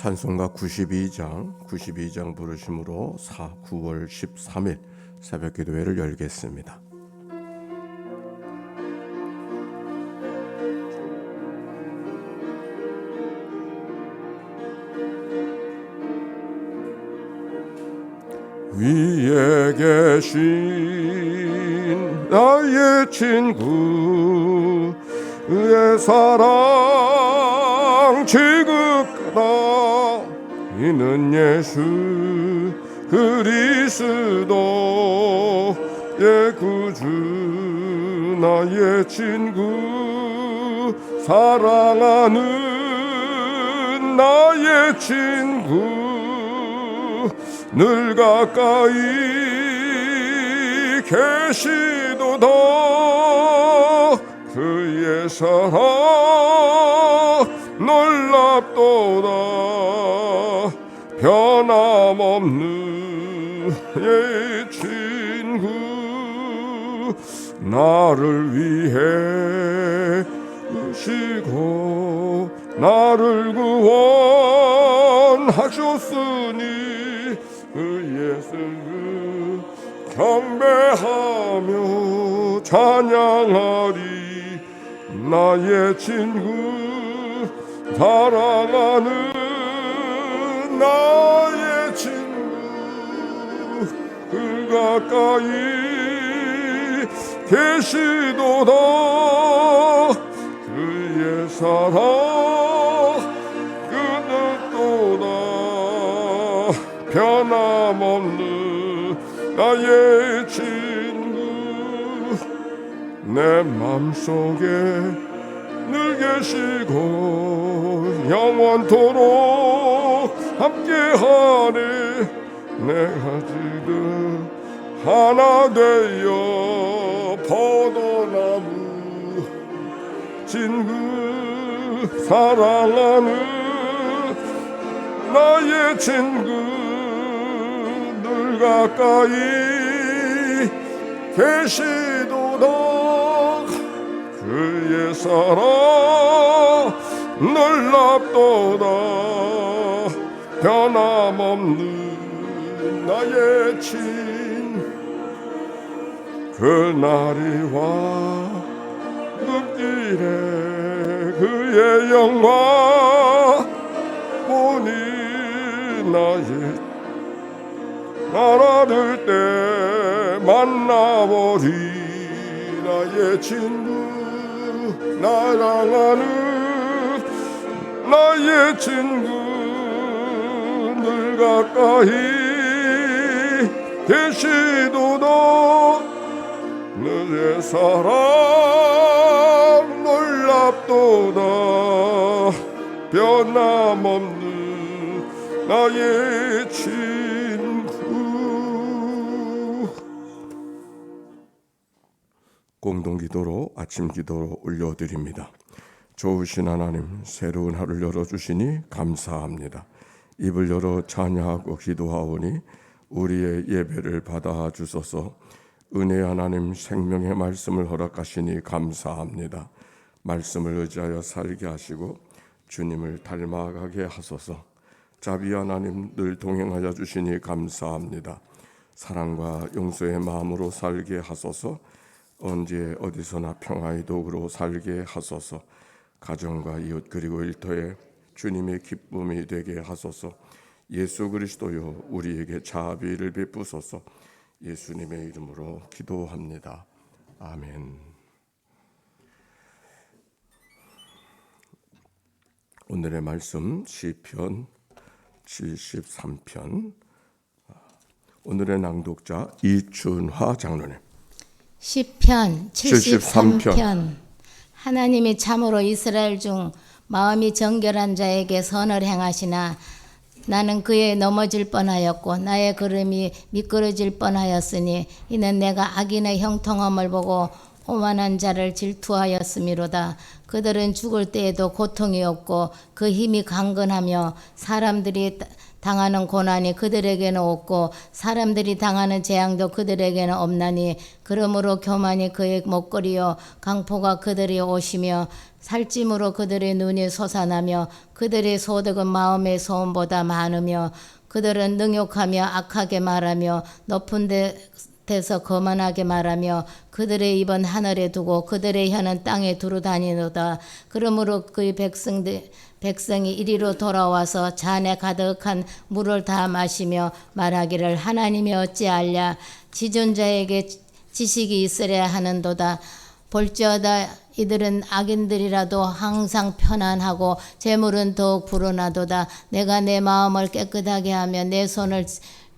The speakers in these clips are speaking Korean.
찬송가 92장 부르심으로 9월 13일 새벽기도회를 열겠습니다. 위에 계신 나의 친구 의 사랑 지극하다. 이는 예수 그리스도의 구주 나의 친구 사랑하는 나의 친구 늘 가까이 계시도다. 그의 사랑 놀랍도다. 변함없는 의 친구 나를 위해 으시고 나를 구원하셨으니 그 예수 경배하며 찬양하리. 나의 친구 사랑하는 나의 친구 그 가까이 계시도다. 그의 사랑 끊었도다. 변함없는 나의 친구 내 맘속에 늘 계시고 영원토록 함께하네. 내가 지금 하나 되어 포도나무 친구 사랑하는 나의 친구 늘 가까이 계시도다. 그의 사랑 놀랍도다. 변함없는 나의 친구 그날이 와 흙길에 그의 영광 보니 나의 나라를 때 만나보리. 나의 친구 사랑하는 나의 친구 늘 가까이 계시도다. 너의 사랑 놀랍도다. 변함없는 나의 친구. 공동기도로 아침 기도로 올려드립니다. 좋으신 하나님, 새로운 하루를 열어주시니 감사합니다. 입을 열어 찬양하고 기도하오니 우리의 예배를 받아주소서. 은혜 하나님, 생명의 말씀을 허락하시니 감사합니다. 말씀을 의지하여 살게 하시고 주님을 닮아가게 하소서. 자비 하나님, 늘 동행하여 주시니 감사합니다. 사랑과 용서의 마음으로 살게 하소서. 언제 어디서나 평화의 도구로 살게 하소서. 가정과 이웃 그리고 일터에 주님의 기쁨이 되게 하소서. 예수 그리스도여 우리에게 자비를 베푸소서. 예수님의 이름으로 기도합니다. 아멘. 오늘의 말씀 시편 73편. 오늘의 낭독자 이춘화 장로님. 시편 73편. 하나님이 참으로 이스라엘 중 마음이 정결한 자에게 선을 행하시나 나는 그에 넘어질 뻔하였고 나의 걸음이 미끄러질 뻔하였으니 이는 내가 악인의 형통함을 보고 오만한 자를 질투하였음이로다. 그들은 죽을 때에도 고통이 없고 그 힘이 강건하며 사람들이 당하는 고난이 그들에게는 없고 사람들이 당하는 재앙도 그들에게는 없나니 그러므로 교만이 그의 목걸이요 강포가 그들의 옷이며 살찜으로 그들의 눈이 솟아나며 그들의 소득은 마음의 소음보다 많으며 그들은 능욕하며 악하게 말하며 높은 데서 거만하게 말하며 그들의 입은 하늘에 두고 그들의 혀는 땅에 두루 다니노다. 그러므로 그의 백성이 이리로 돌아와서 잔에 가득한 물을 다 마시며 말하기를 하나님이 어찌하랴 지존자에게 지식이 있으려 하는도다. 볼지어다 이들은 악인들이라도 항상 편안하고 재물은 더욱 불어나도다. 내가 내 마음을 깨끗하게 하며 내 손을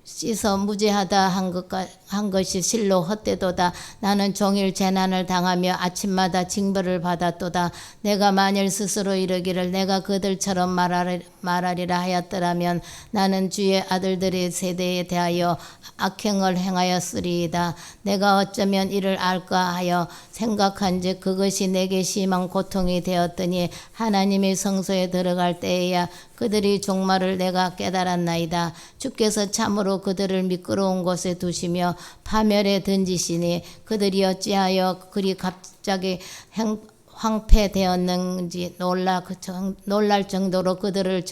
씻어 무죄하다 한 것이 실로 헛되도다. 나는 종일 재난을 당하며 아침마다 징벌을 받았도다. 내가 만일 스스로 이르기를 내가 그들처럼 말하리라 하였더라면 나는 주의 아들들의 세대에 대하여 악행을 행하였으리이다. 내가 어쩌면 이를 알까 하여 생각한즉 그것이 내게 심한 고통이 되었더니 하나님의 성소에 들어갈 때에야 그들이 종말을 내가 깨달았나이다. 주께서 참으로 그들을 미끄러운 곳에 두시며 파멸에 던지시니 그들이 어찌하여 그리 갑자기 황폐되었는지 놀랄 정도로 그들을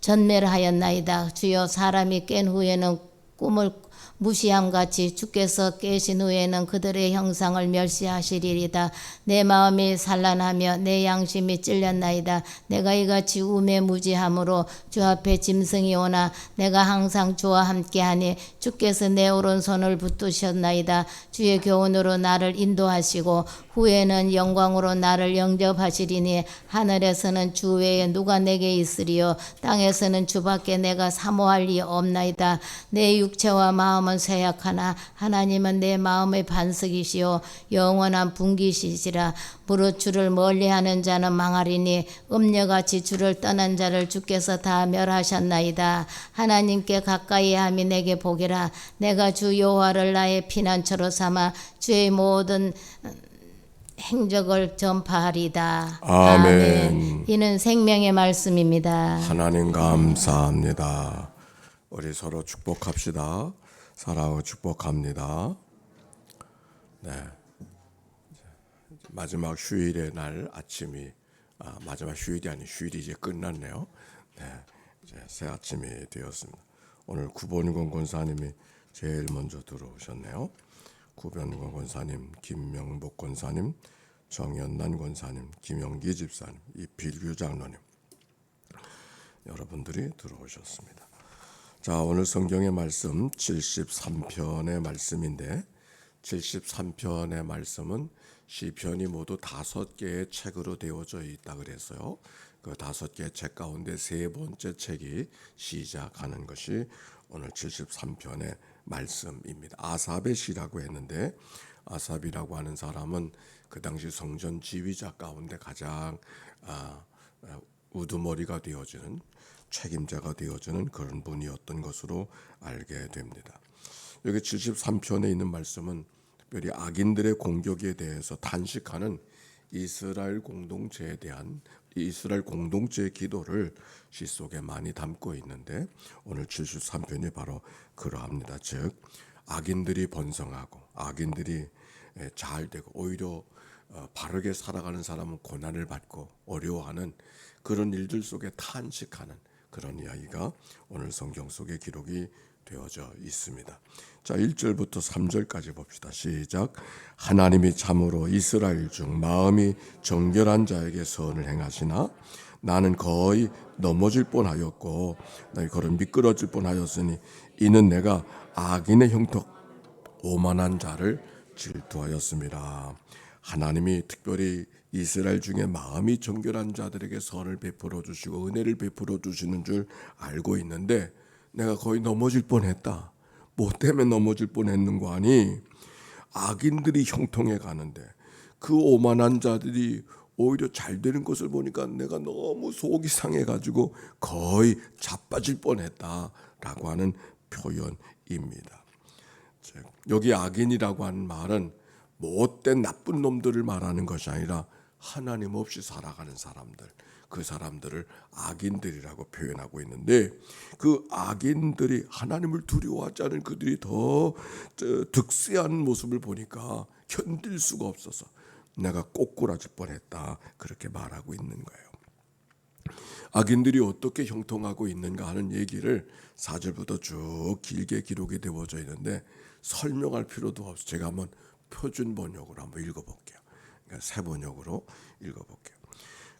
전멸하였나이다. 주여 사람이 깬 후에는 꿈을 무시함같이 주께서 깨신 후에는 그들의 형상을 멸시하시리이다. 내 마음이 산란하며 내 양심이 찔렸나이다. 내가 이같이 우매무지함으로 주 앞에 짐승이 오나 내가 항상 주와 함께하니 주께서 내 오른손을 붙드셨나이다. 주의 교훈으로 나를 인도하시고 후에는 영광으로 나를 영접하시리니 하늘에서는 주 외에 누가 내게 있으리요 땅에서는 주밖에 내가 사모할 리 없나이다. 내 육체와 마음은 쇠약하나 하나님은 내 마음의 반석이시요 영원한 분기시시라. 무릇 주를 멀리하는 자는 망하리니 음녀같이 주를 떠난 자를 주께서 다 멸하셨나이다. 하나님께 가까이 함이 내게 복이라. 내가 주 여호와를 나의 피난처로 삼아 주의 모든 행적을 전파하리다. 아멘. 이는 생명의 말씀입니다. 하나님 감사합니다. 우리 서로 축복합시다. 사랑하고 축복합니다. 네, 마지막 휴일의 날 아침이 마지막 휴일이 아닌 휴일이 이제 끝났네요. 네, 이제 새 아침이 되었습니다. 오늘 구본권 권사님이 제일 먼저 들어오셨네요. 구본권 권사님, 김명복 권사님, 정연난 권사님, 김영기 집사님, 이필규 장로님 여러분들이 들어오셨습니다. 자, 오늘 성경의 말씀 73편의 말씀인데 73편의 말씀은 시편이 모두 5개의 책으로 되어져 있다 그랬어요. 그 5개의 책 가운데 세 번째 책이 시작하는 것이 오늘 73편의 말씀입니다. 아삽의 시라고 했는데 아삽이라고 하는 사람은 그 당시 성전 지휘자 가운데 가장 우두머리가 되어지는 책임자가 되어지는 그런 분이었던 것으로 알게 됩니다. 여기 73편에 있는 말씀은 특별히 악인들의 공격에 대해서 탄식하는 이스라엘 공동체에 대한 이스라엘 공동체의 기도를 시 속에 많이 담고 있는데 오늘 73편이 바로 그러합니다. 즉 악인들이 번성하고 악인들이 잘 되고 오히려 바르게 살아가는 사람은 고난을 받고 어려워하는 그런 일들 속에 탄식하는 그런 이야기가 오늘 성경 속에 기록이 되어져 있습니다. 자, 1절부터 3절까지 봅시다. 시작. 하나님이 참으로 이스라엘 중 마음이 정결한 자에게 선을 행하시나 나는 거의 넘어질 뻔하였고 나의 걸음 미끄러질 뻔하였으니 이는 내가 악인의 형통 오만한 자를 질투하였습니다. 하나님이 특별히 이스라엘 중에 마음이 정결한 자들에게 선을 베풀어 주시고 은혜를 베풀어 주시는 줄 알고 있는데 내가 거의 넘어질 뻔했다. 뭐 때문에 넘어질 뻔했는 거 아니? 악인들이 형통해 가는데 그 오만한 자들이 오히려 잘 되는 것을 보니까 내가 너무 속이 상해가지고 거의 자빠질 뻔했다라고 하는 표현입니다. 즉 여기 악인이라고 하는 말은 못된 나쁜 놈들을 말하는 것이 아니라 하나님 없이 살아가는 사람들, 그 사람들을 악인들이라고 표현하고 있는데, 그 악인들이 하나님을 두려워하지 않은 그들이 더 득세한 모습을 보니까 견딜 수가 없어서 내가 꼬꾸라질 뻔했다, 그렇게 말하고 있는 거예요. 악인들이 어떻게 형통하고 있는가 하는 얘기를 4절부터 쭉 길게 기록이 되어져 있는데 설명할 필요도 없어. 제가 한번 표준 번역으로 한번 읽어볼게요. 그러니까 새 번역으로 읽어볼게요.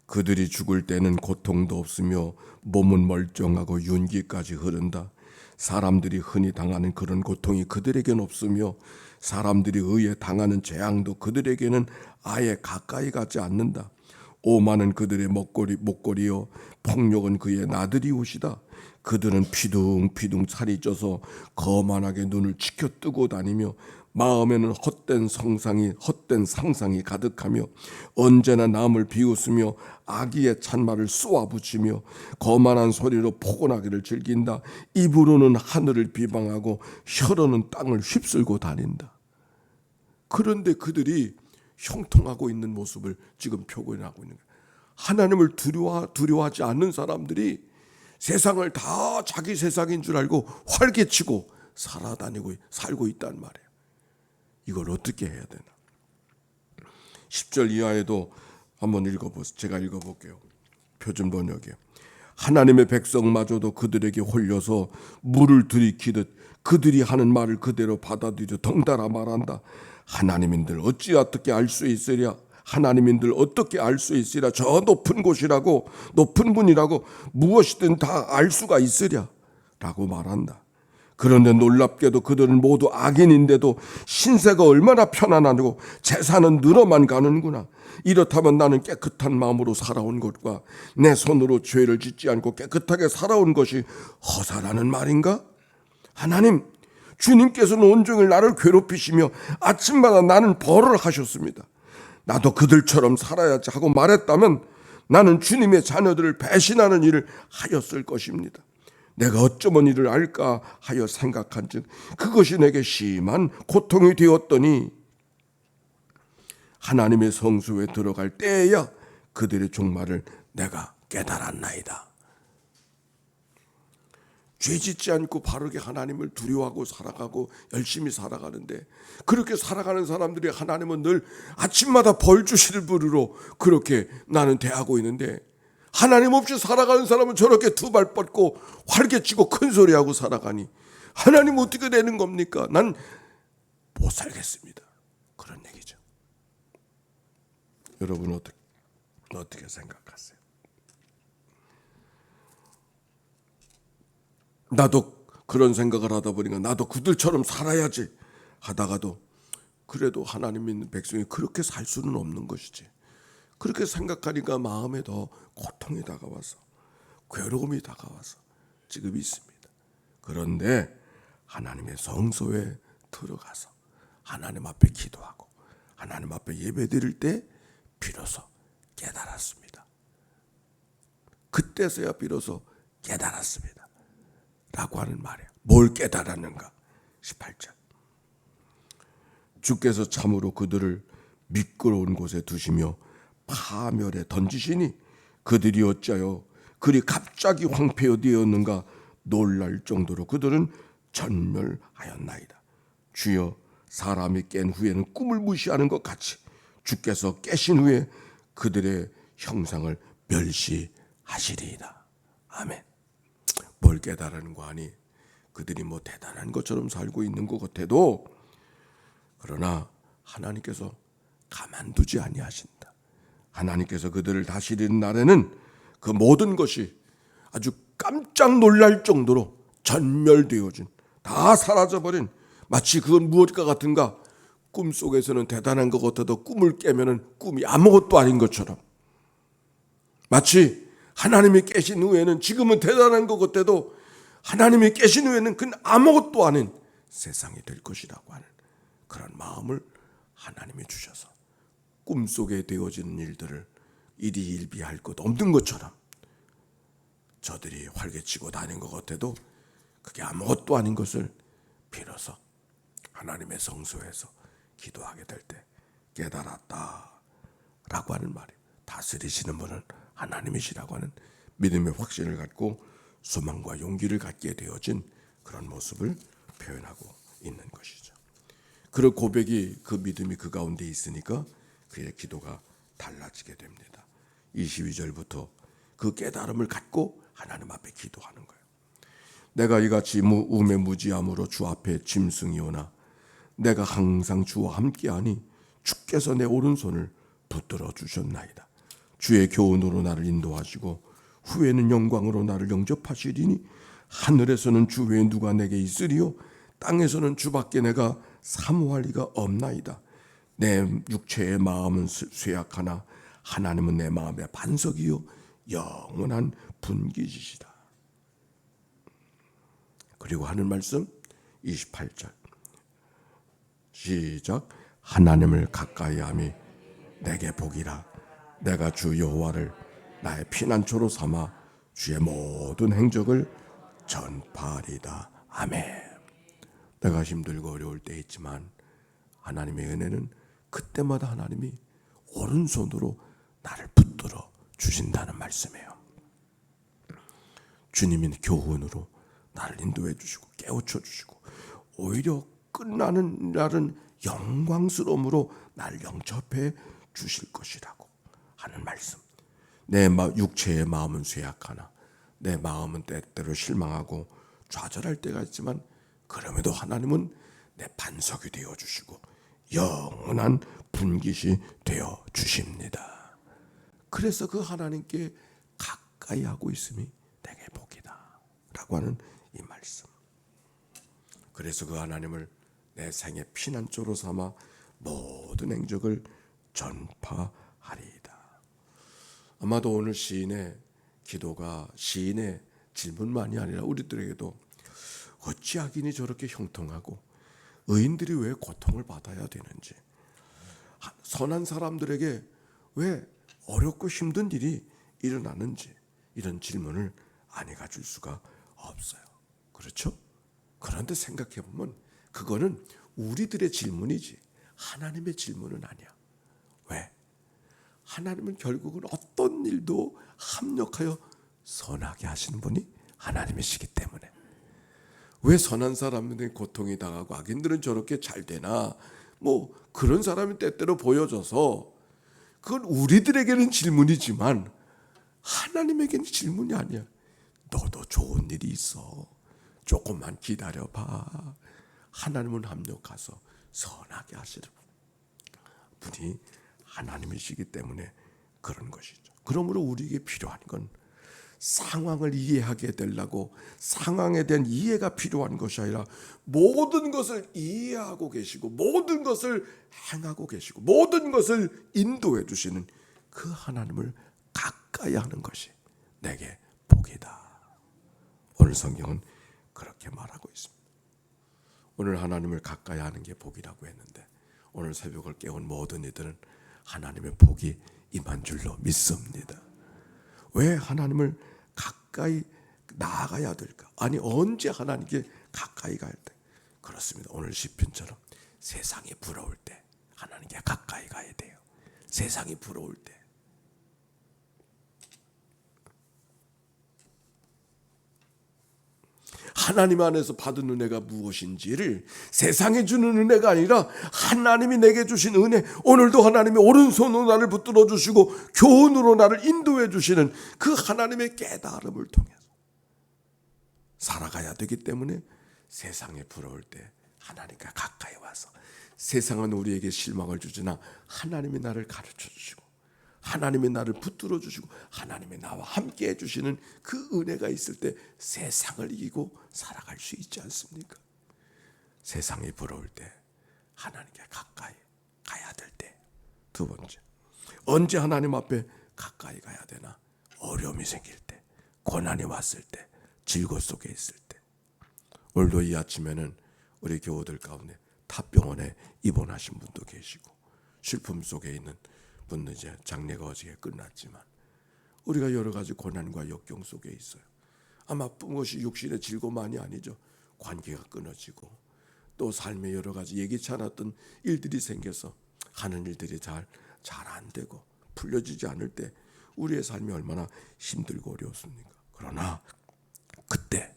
그들이 죽을 때는 고통도 없으며 몸은 멀쩡하고 윤기까지 흐른다. 사람들이 흔히 당하는 그런 고통이 그들에게는 없으며 사람들이 의에 당하는 재앙도 그들에게는 아예 가까이 가지 않는다. 오만은 그들의 목걸이요 폭력은 그의 나들이 옷이다. 그들은 피둥피둥 살이 쪄서 거만하게 눈을 치켜 뜨고 다니며 마음에는 헛된 상상이 가득하며 언제나 남을 비웃으며 악의의 찬말을 쏘아붙이며 거만한 소리로 포근하기를 즐긴다. 입으로는 하늘을 비방하고 혀로는 땅을 휩쓸고 다닌다. 그런데 그들이 형통하고 있는 모습을 지금 표현하고 있는 거예요. 하나님을 두려워하지 않는 사람들이 세상을 다 자기 세상인 줄 알고 활개치고 살고 있단 말이에요. 이걸 어떻게 해야 되나? 10절 이하에도 한번 읽어보세요. 제가 읽어볼게요. 표준 번역이에요. 하나님의 백성마저도 그들에게 홀려서 물을 들이키듯 그들이 하는 말을 그대로 받아들여 덩달아 말한다. 하나님인들 어떻게 알 수 있으랴? 하나님인들 어떻게 알 수 있으랴? 저 높은 곳이라고, 높은 분이라고 무엇이든 다 알 수가 있으랴? 라고 말한다. 그런데 놀랍게도 그들은 모두 악인인데도 신세가 얼마나 편안하고 재산은 늘어만 가는구나. 이렇다면 나는 깨끗한 마음으로 살아온 것과 내 손으로 죄를 짓지 않고 깨끗하게 살아온 것이 허사라는 말인가? 하나님, 주님께서는 온종일 나를 괴롭히시며 아침마다 나는 벌을 하셨습니다. 나도 그들처럼 살아야지 하고 말했다면 나는 주님의 자녀들을 배신하는 일을 하였을 것입니다. 내가 어쩌면 이를 알까 하여 생각한즉 그것이 내게 심한 고통이 되었더니 하나님의 성소에 들어갈 때에야 그들의 종말을 내가 깨달았나이다. 죄짓지 않고 바르게 하나님을 두려워하고 살아가고 열심히 살아가는데, 그렇게 살아가는 사람들이 하나님은 늘 아침마다 벌 주실 분으로 그렇게 나는 대하고 있는데, 하나님 없이 살아가는 사람은 저렇게 두 발 뻗고 활개치고 큰 소리하고 살아가니 하나님 어떻게 되는 겁니까? 난 못 살겠습니다. 그런 얘기죠. 여러분 어떻게 생각하세요? 나도 그런 생각을 하다 보니까 나도 그들처럼 살아야지 하다가도 그래도 하나님 믿는 백성이 그렇게 살 수는 없는 것이지. 그렇게 생각하니까 마음에 더 고통이 다가와서 괴로움이 다가와서 지금 있습니다. 그런데 하나님의 성소에 들어가서 하나님 앞에 기도하고 하나님 앞에 예배드릴 때 비로소 깨달았습니다. 그때서야 비로소 깨달았습니다. 라고 하는 말이에요. 뭘 깨달았는가? 18절. 주께서 참으로 그들을 미끄러운 곳에 두시며 파멸에 던지시니 그들이 어찌하여 그리 갑자기 황폐되었는가 놀랄 정도로 그들은 전멸하였나이다. 주여, 사람이 깬 후에는 꿈을 무시하는 것 같이 주께서 깨신 후에 그들의 형상을 멸시하시리이다. 아멘. 뭘 깨달은 거 아니? 그들이 뭐 대단한 것처럼 살고 있는 것 같아도, 그러나 하나님께서 가만두지 아니하신다. 하나님께서 그들을 다스리는 날에는 그 모든 것이 아주 깜짝 놀랄 정도로 전멸되어진, 다 사라져버린, 마치 그건 무엇과 같은가? 꿈속에서는 대단한 것 같아도 꿈을 깨면은 꿈이 아무것도 아닌 것처럼, 마치 하나님이 깨신 후에는 지금은 대단한 것 같아도 하나님이 깨신 후에는 그건 아무것도 아닌 세상이 될 것이라고 하는 그런 마음을 하나님이 주셔서 꿈속에 되어지는 일들을 일희일비할 것 없는 것처럼 저들이 활개치고 다닌 것 같아도 그게 아무것도 아닌 것을 비로소 하나님의 성소에서 기도하게 될 때 깨달았다 라고 하는 말이, 다스리시는 분은 하나님이시라고 하는 믿음의 확신을 갖고 소망과 용기를 갖게 되어진 그런 모습을 표현하고 있는 것이죠. 그런 고백이, 그 믿음이 그 가운데 있으니까 그의 기도가 달라지게 됩니다. 22절부터 그 깨달음을 갖고 하나님 앞에 기도하는 거예요. 내가 이같이 우매무지함으로 주 앞에 짐승이오나 내가 항상 주와 함께하니 주께서 내 오른손을 붙들어 주셨나이다. 주의 교훈으로 나를 인도하시고 후에는 영광으로 나를 영접하시리니 하늘에서는 주 외에 누가 내게 있으리요 땅에서는 주밖에 내가 사모할 리가 없나이다. 내 육체의 마음은 쇠약하나 하나님은 내 마음의 반석이요 영원한 분깃이시다. 그리고 하는 말씀 28절 시작. 하나님을 가까이함이 내게 복이라. 내가 주 여호와를 나의 피난처로 삼아 주의 모든 행적을 전파하리다. 아멘. 내가 힘들고 어려울 때 있지만 하나님의 은혜는 그때마다 하나님이 오른손으로 나를 붙들어 주신다는 말씀이에요. 주님이 교훈으로 나를 인도해 주시고 깨우쳐 주시고 오히려 끝나는 날은 영광스러움으로 나를 영접해 주실 것이라고 하는 말씀. 내 육체의 마음은 쇠약하나 내 마음은 때때로 실망하고 좌절할 때가 있지만 그럼에도 하나님은 내 반석이 되어 주시고 영원한 분깃이 되어 주십니다. 그래서 그 하나님께 가까이 하고 있음이 내게 복이다 라고 하는 이 말씀. 그래서 그 하나님을 내 생의 피난처로 삼아 모든 행적을 전파하리이다. 아마도 오늘 시인의 기도가 시인의 질문만이 아니라 우리들에게도 어찌 악인이 저렇게 형통하고 의인들이 왜 고통을 받아야 되는지, 선한 사람들에게 왜 어렵고 힘든 일이 일어나는지, 이런 질문을 안 해줄 수가 없어요. 그렇죠? 그런데 생각해 보면 그거는 우리들의 질문이지 하나님의 질문은 아니야. 왜? 하나님은 결국은 어떤 일도 합력하여 선하게 하시는 분이 하나님이시기 때문에. 왜 선한 사람들은 고통이 당하고 악인들은 저렇게 잘 되나, 뭐 그런 사람이 때때로 보여져서 그건 우리들에게는 질문이지만 하나님에게는 질문이 아니야. 너도 좋은 일이 있어. 조금만 기다려봐. 하나님은 합력해서 선하게 하시는 분이 하나님이시기 때문에 그런 것이죠. 그러므로 우리에게 필요한 건 상황을 이해하게 되려고 상황에 대한 이해가 필요한 것이 아니라 모든 것을 이해하고 계시고 모든 것을 행하고 계시고 모든 것을 인도해 주시는 그 하나님을 가까이 하는 것이 내게 복이다. 오늘 성경은 그렇게 말하고 있습니다. 오늘 하나님을 가까이 하는 게 복이라고 했는데 오늘 새벽을 깨운 모든 이들은 하나님의 복이 임한 줄로 믿습니다. 왜 하나님을 가까이 나아가야 될까? 아니 언제 하나님께 가까이 가야 돼? 그렇습니다. 오늘 시편처럼 세상이 부러울 때 하나님께 가까이 가야 돼요. 세상이 부러울 때. 하나님 안에서 받은 은혜가 무엇인지를 세상에 주는 은혜가 아니라 하나님이 내게 주신 은혜, 오늘도 하나님이 오른손으로 나를 붙들어 주시고 교훈으로 나를 인도해 주시는 그 하나님의 깨달음을 통해서 살아가야 되기 때문에 세상에 부러울 때 하나님과 가까이 와서, 세상은 우리에게 실망을 주지나 하나님이 나를 가르쳐 주시고 하나님이 나를 붙들어 주시고 하나님이 나와 함께 해주시는 그 은혜가 있을 때 세상을 이기고 살아갈 수 있지 않습니까? 세상이 부러울 때 하나님께 가까이 가야 될 때. 두 번째, 언제 하나님 앞에 가까이 가야 되나? 어려움이 생길 때, 고난이 왔을 때, 질고 속에 있을 때. 오늘도 이 아침에는 우리 교우들 가운데 탑병원에 입원하신 분도 계시고 슬픔 속에 있는 분은 이제 장례가 어저께 끝났지만 우리가 여러 가지 고난과 역경 속에 있어요. 아마 무엇이 육신의 즐거움만이 아니죠. 관계가 끊어지고 또 삶에 여러 가지 예기치 않았던 일들이 생겨서 하는 일들이 잘 안 되고 풀려지지 않을 때 우리의 삶이 얼마나 힘들고 어려웠습니까? 그러나 그때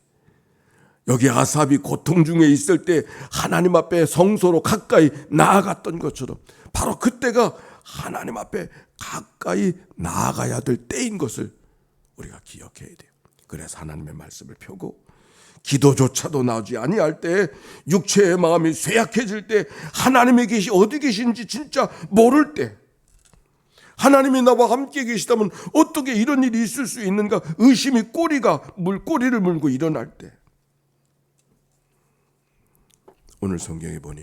여기 아삽이 고통 중에 있을 때 하나님 앞에 성소로 가까이 나아갔던 것처럼 바로 그때가 하나님 앞에 가까이 나아가야 될 때인 것을 우리가 기억해야 돼요. 그래서 하나님의 말씀을 펴고 기도조차도 나오지 아니할 때, 육체의 마음이 쇠약해질 때, 하나님이 어디 계신지 진짜 모를 때, 하나님이 나와 함께 계시다면 어떻게 이런 일이 있을 수 있는가 의심이 꼬리를 물고 일어날 때, 오늘 성경에 보니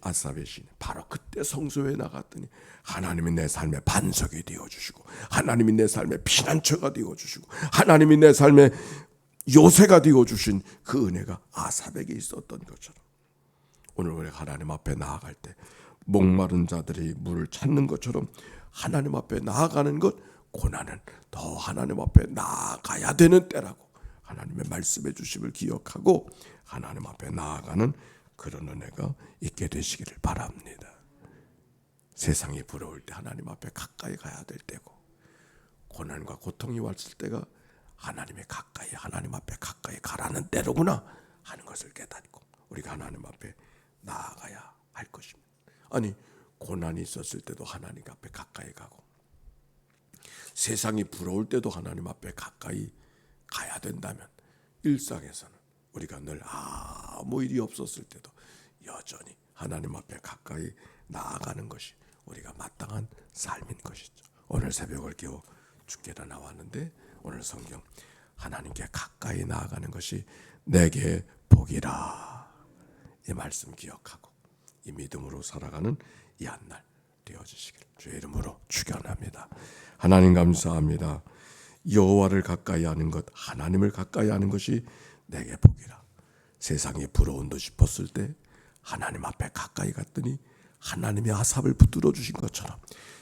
아삽의 시인 바로 그때 성소에 나갔더니 하나님이 내 삶의 반석이 되어주시고, 하나님이 내 삶의 피난처가 되어주시고, 하나님이 내 삶의 요새가 되어주신 그 은혜가 아삽에게 있었던 것처럼 오늘 우리가 하나님 앞에 나아갈 때 목마른 자들이 물을 찾는 것처럼 하나님 앞에 나아가는 것, 고난은 더 하나님 앞에 나아가야 되는 때라고 하나님의 말씀해 주심을 기억하고 하나님 앞에 나아가는 그런 은혜가 있게 되시기를 바랍니다. 세상이 부러울 때 하나님 앞에 가까이 가야 될 때고, 고난과 고통이 왔을 때가 하나님 앞에 가까이 가라는 때로구나 하는 것을 깨닫고 우리가 하나님 앞에 나아가야 할 것입니다. 아니, 고난이 있었을 때도 하나님 앞에 가까이 가고, 세상이 부러울 때도 하나님 앞에 가까이 가야 된다면, 일상에서는 우리가 늘 아무 일이 없었을 때도 여전히 하나님 앞에 가까이 나아가는 것이 우리가 마땅한 삶인 것이죠. 오늘 새벽을 깨워 주께로 나왔는데, 오늘 성경 하나님께 가까이 나아가는 것이 내게 복이라, 이 말씀 기억하고 이 믿음으로 살아가는 이 한날 되어주시길 주의 이름으로 축원합니다. 하나님 감사합니다. 여호와를 가까이 하는 것, 하나님을 가까이 하는 것이 내게 복이라. 세상이 부러운 듯 싶었을 때 하나님 앞에 가까이 갔더니 하나님이 아삽을 붙들어 주신 것처럼,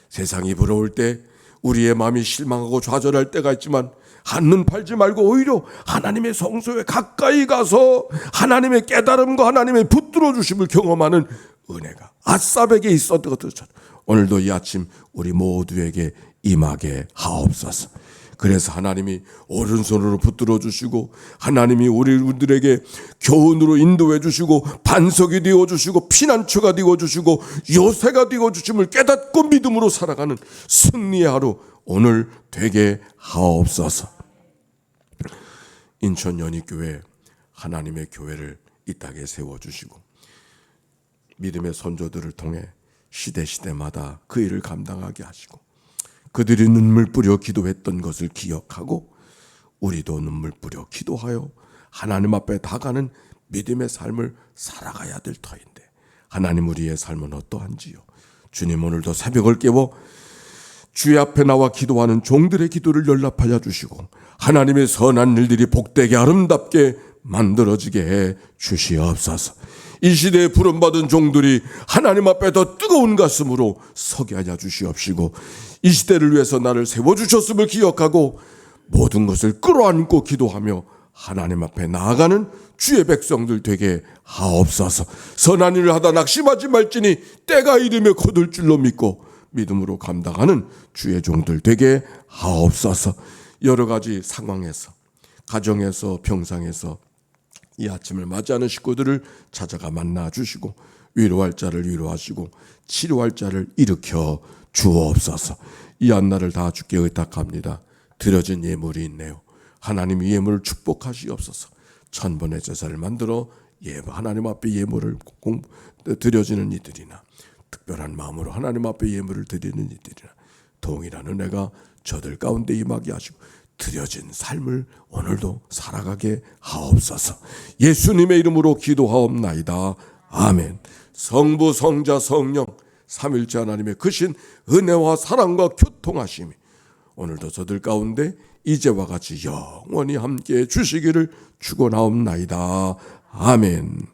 세상이 부러울 때 우리의 마음이 실망하고 좌절할 때가 있지만 한눈 팔지 말고 오히려 하나님의 성소에 가까이 가서 하나님의 깨달음과 하나님의 붙들어 주심을 경험하는 은혜가 아삽에게 있었던 것처럼 오늘도 이 아침 우리 모두에게 임하게 하옵소서. 그래서 하나님이 오른손으로 붙들어 주시고, 하나님이 우리들에게 교훈으로 인도해 주시고, 반석이 되어 주시고, 피난처가 되어 주시고, 요새가 되어 주심을 깨닫고 믿음으로 살아가는 승리의 하루 오늘 되게 하옵소서. 인천 연희교회 하나님의 교회를 이 땅에 세워주시고 믿음의 선조들을 통해 시대마다 그 일을 감당하게 하시고, 그들이 눈물 뿌려 기도했던 것을 기억하고 우리도 눈물 뿌려 기도하여 하나님 앞에 다가는 믿음의 삶을 살아가야 될 터인데, 하나님 우리의 삶은 어떠한지요? 주님, 오늘도 새벽을 깨워 주의 앞에 나와 기도하는 종들의 기도를 연락하여 주시고 하나님의 선한 일들이 복되게 아름답게 만들어지게 해 주시옵소서. 이 시대에 부름받은 종들이 하나님 앞에 더 뜨거운 가슴으로 서게 하여 주시옵시고, 이 시대를 위해서 나를 세워주셨음을 기억하고 모든 것을 끌어안고 기도하며 하나님 앞에 나아가는 주의 백성들 되게 하옵소서. 선한 일을 하다 낙심하지 말지니 때가 이르며 거둘 줄로 믿고 믿음으로 감당하는 주의 종들 되게 하옵소서. 여러 가지 상황에서, 가정에서, 병상에서 이 아침을 맞이하는 식구들을 찾아가 만나 주시고, 위로할 자를 위로하시고 치료할 자를 일으켜 주옵소서. 이 한날을 다 주께 의탁합니다. 드려진 예물이 있네요. 하나님 이 예물을 축복하시옵소서. 천번의 제사를 만들어 하나님 앞에 예물을 드려지는 이들이나 특별한 마음으로 하나님 앞에 예물을 드리는 이들이나 동일한 은혜가 저들 가운데 임하게 하시고 드려진 삶을 오늘도 살아가게 하옵소서. 예수님의 이름으로 기도하옵나이다. 아멘. 성부, 성자, 성령 삼일째 하나님의 크신 은혜와 사랑과 교통하심이 오늘도 저들 가운데 이제와 같이 영원히 함께해 주시기를 축원하옵나이다. 아멘.